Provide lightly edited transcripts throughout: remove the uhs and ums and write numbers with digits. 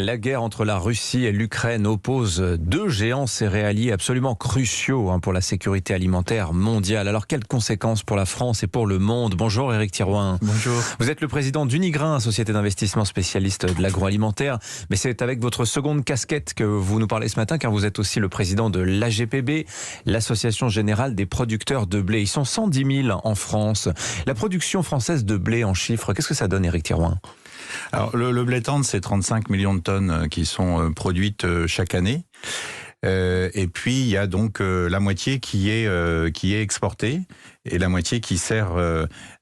La guerre entre la Russie et l'Ukraine oppose deux géants céréaliers absolument cruciaux pour la sécurité alimentaire mondiale. Alors quelles conséquences pour la France et pour le monde? Bonjour Éric Thirouin. Bonjour. Vous êtes le président d'Unigrain, société d'investissement spécialiste de l'agroalimentaire. Mais c'est avec votre seconde casquette que vous nous parlez ce matin, car vous êtes aussi le président de l'AGPB, l'Association Générale des Producteurs de Blé. Ils sont 110 000 en France. La production française de blé en chiffres, qu'est-ce que ça donne, Éric Thirouin? Alors, le blé tendre, c'est 35 millions de tonnes qui sont produites chaque année. Et puis, il y a donc la moitié qui est exportée et la moitié qui sert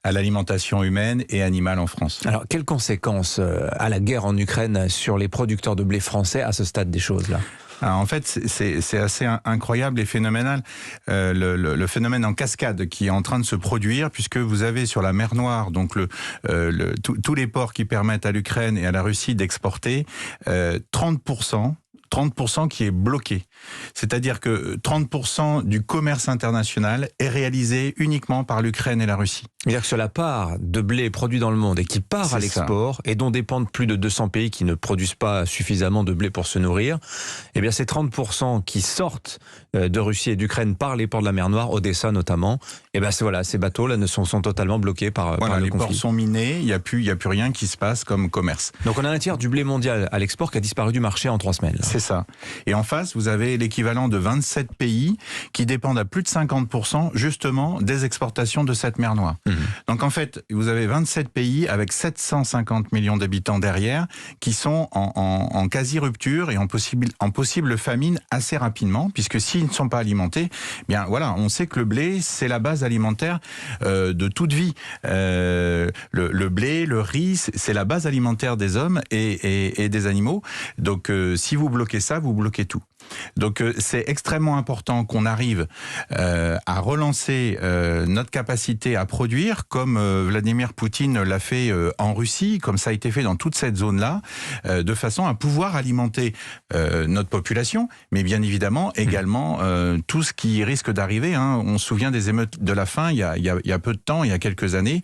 à l'alimentation humaine et animale en France. Alors, quelles conséquences a la guerre en Ukraine sur les producteurs de blé français à ce stade des choses là? Alors, en fait, c'est assez incroyable et phénoménal le phénomène en cascade qui est en train de se produire, puisque vous avez sur la mer Noire donc tous les ports qui permettent à l'Ukraine et à la Russie d'exporter 30% qui est bloqué. C'est-à-dire que 30% du commerce international est réalisé uniquement par l'Ukraine et la Russie. C'est-à-dire que sur la part de blé produit dans le monde et qui part à l'export et dont dépendent plus de 200 pays qui ne produisent pas suffisamment de blé pour se nourrir, eh bien ces 30% qui sortent de Russie et d'Ukraine par les ports de la mer Noire, Odessa notamment, eh bien voilà, ces bateaux-là sont totalement bloqués par le conflit. Les ports sont minés, il n'y a plus rien qui se passe comme commerce. Donc on a un tiers du blé mondial à l'export qui a disparu du marché en 3 semaines. Là. C'est ça. Et en face, vous avez l'équivalent de 27 pays qui dépendent à plus de 50% justement des exportations de cette mer Noire. Donc en fait, vous avez 27 pays avec 750 millions d'habitants derrière qui sont en quasi-rupture et en possible famine assez rapidement, puisque s'ils ne sont pas alimentés, bien voilà, on sait que le blé, c'est la base alimentaire de toute vie. Le blé, le riz, c'est la base alimentaire des hommes et des animaux. Donc si vous bloquez ça, vous bloquez tout. Donc c'est extrêmement important qu'on arrive à relancer notre capacité à produire, comme Vladimir Poutine l'a fait en Russie, comme ça a été fait dans toute cette zone-là, de façon à pouvoir alimenter notre population, mais bien évidemment également tout ce qui risque d'arriver. On se souvient des émeutes de la faim il y a peu de temps, il y a quelques années.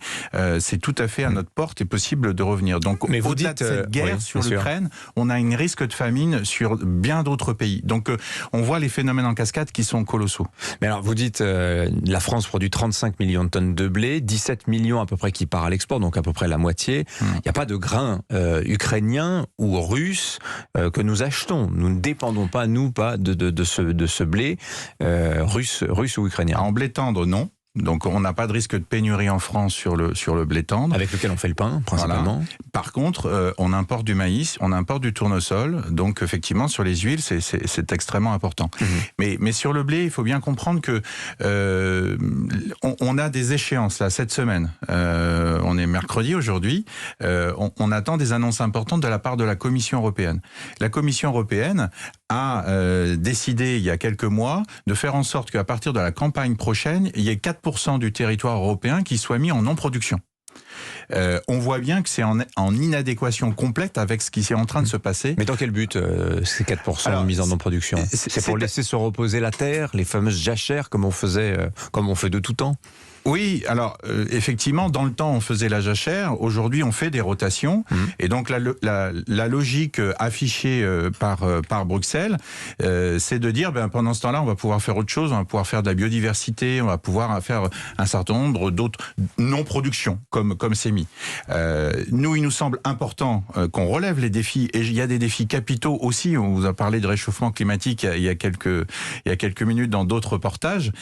C'est tout à fait à notre porte et possible de revenir. Donc au-delà de cette guerre sur l'Ukraine, on a un risque de famine sur bien d'autres pays. Donc on voit les phénomènes en cascade qui sont colossaux. Mais alors vous dites la France produit 35 millions de tonnes de blé, 17 millions à peu près qui part à l'export, donc à peu près la moitié. Il n'y a pas de grains ukrainiens ou russes que nous achetons. Nous ne dépendons pas, de ce blé russe ou ukrainien. En blé tendre, non. Donc on n'a pas de risque de pénurie en France sur le blé tendre. Avec lequel on fait le pain, principalement. Voilà. Par contre, on importe du maïs, on importe du tournesol. Donc effectivement, sur les huiles, c'est extrêmement important. Mais sur le blé, il faut bien comprendre que on a des échéances là cette semaine. On est mercredi aujourd'hui. On attend des annonces importantes de la part de la Commission européenne. La Commission européenne a décidé il y a quelques mois de faire en sorte qu'à partir de la campagne prochaine, il y ait 4% du territoire européen qui soit mis en non-production. On voit bien que c'est en inadéquation complète avec ce qui est en train de se passer. Mais dans quel but ces 4% mis en non-production? C'est pour laisser se reposer la terre, les fameuses jachères comme on fait de tout temps? Oui, alors effectivement, dans le temps, on faisait la jachère. Aujourd'hui, on fait des rotations. Et donc, la logique affichée par Bruxelles, c'est de dire, pendant ce temps-là, on va pouvoir faire autre chose. On va pouvoir faire de la biodiversité. On va pouvoir faire un certain nombre d'autres non-productions, comme c'est mis. Nous, il nous semble important qu'on relève les défis. Et il y a des défis capitaux aussi. On vous a parlé de réchauffement climatique il y a quelques minutes dans d'autres reportages.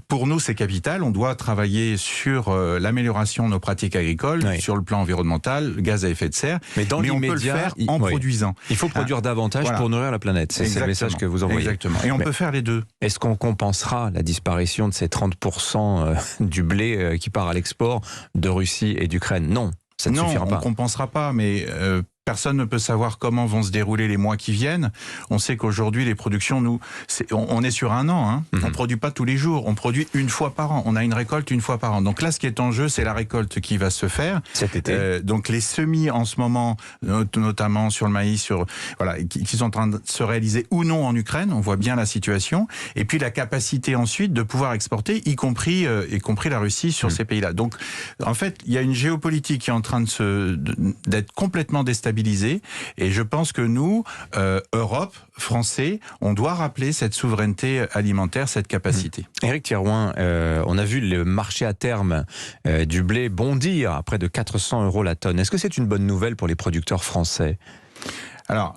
Pour nous, c'est capital. On doit travailler sur l'amélioration de nos pratiques agricoles, sur le plan environnemental, gaz à effet de serre, mais on peut le faire en produisant. Il faut produire davantage pour nourrir la planète. C'est le message que vous envoyez. Exactement. Et on peut faire les deux. Est-ce qu'on compensera la disparition de ces 30% du blé qui part à l'export de Russie et d'Ukraine? Non, ça ne suffira pas. Non, on ne compensera pas, mais personne ne peut savoir comment vont se dérouler les mois qui viennent. On sait qu'aujourd'hui, les productions, on est sur un an. On ne produit pas tous les jours. On produit une fois par an. On a une récolte une fois par an. Donc là, ce qui est en jeu, c'est la récolte qui va se faire. Cet été. Donc les semis, en ce moment, notamment sur le maïs, qui sont en train de se réaliser ou non en Ukraine. On voit bien la situation. Et puis la capacité ensuite de pouvoir exporter, y compris la Russie sur ces pays-là. Donc, en fait, il y a une géopolitique qui est en train d'être complètement déstabilisée. déstabiliser. Et je pense que nous, Europe, Français, on doit rappeler cette souveraineté alimentaire, cette capacité. Éric Thirouin, on a vu le marché à terme du blé bondir à près de 400 € la tonne. Est-ce que c'est une bonne nouvelle pour les producteurs français ? Alors,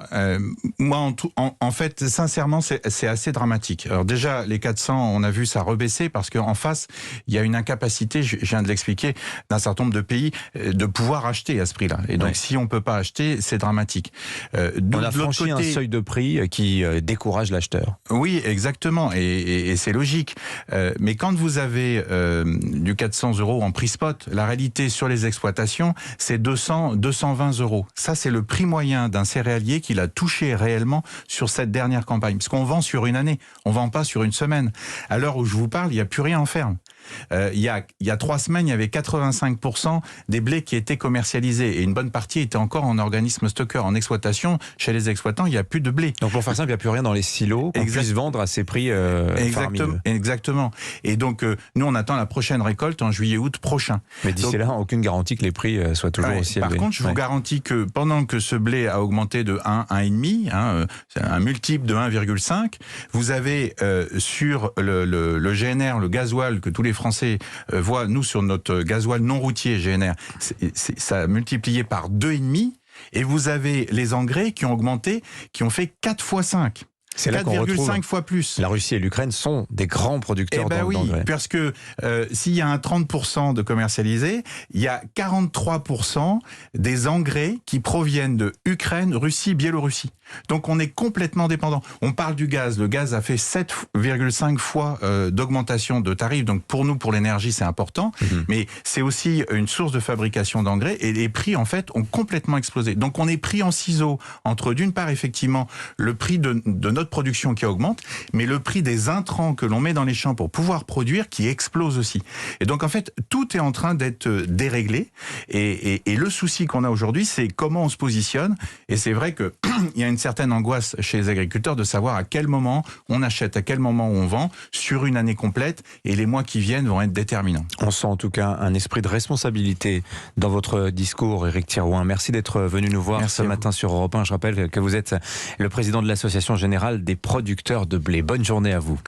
moi, en fait, sincèrement, c'est assez dramatique. Alors déjà, les 400, on a vu ça rebaisser parce qu'en face, il y a une incapacité, je viens de l'expliquer, d'un certain nombre de pays de pouvoir acheter à ce prix-là. Et donc, si on peut pas acheter, c'est dramatique. On a franchi un seuil de prix qui décourage l'acheteur. Oui, exactement, et c'est logique. Mais quand vous avez du 400 € en prix spot, la réalité sur les exploitations, c'est 200, 220 €. Ça, c'est le prix moyen d'un céréalier qu'il a touché réellement sur cette dernière campagne. Parce qu'on vend sur une année, on vend pas sur une semaine. À l'heure où je vous parle, il n'y a plus rien en ferme. Il y a 3 semaines, il y avait 85% des blés qui étaient commercialisés et une bonne partie était encore en organisme stockeur, en exploitation. Chez les exploitants, il n'y a plus de blé. Donc pour faire simple, il n'y a plus rien dans les silos qu'on puisse vendre à ces prix faramineux. Exactement. Et donc nous, on attend la prochaine récolte en juillet-août prochain. Mais d'ici là, aucune garantie que les prix soient toujours aussi élevés. Par contre, je vous garantis que pendant que ce blé a augmenté de 1, 1,5, c'est un multiple de 1,5, vous avez sur le GNR, le gasoil que tous les Français voient, nous sur notre gasoil non routier GNR, ça a multiplié par 2,5, et vous avez les engrais qui ont augmenté, qui ont fait 4 fois 5. C'est là qu'on retrouve 4,5 fois plus. La Russie et l'Ukraine sont des grands producteurs d'engrais. Oui, parce que s'il y a un 30% de commercialisés, il y a 43% des engrais qui proviennent de Ukraine, Russie, Biélorussie. Donc on est complètement dépendant. On parle du gaz. Le gaz a fait 7,5 fois d'augmentation de tarifs. Donc pour nous, pour l'énergie, c'est important. Mais c'est aussi une source de fabrication d'engrais. Et les prix, en fait, ont complètement explosé. Donc on est pris en ciseaux entre, d'une part, effectivement, le prix de notre production qui augmente, mais le prix des intrants que l'on met dans les champs pour pouvoir produire qui explose aussi. Et donc en fait, tout est en train d'être déréglé. Et le souci qu'on a aujourd'hui, c'est comment on se positionne. Et c'est vrai que il y a une certaine angoisse chez les agriculteurs de savoir à quel moment on achète, à quel moment on vend sur une année complète, et les mois qui viennent vont être déterminants. On sent en tout cas un esprit de responsabilité dans votre discours, Éric Thirouin. Merci d'être venu nous voir ce matin sur Europe 1. Je rappelle que vous êtes le président de l'Association générale des producteurs de blé. Bonne journée à vous.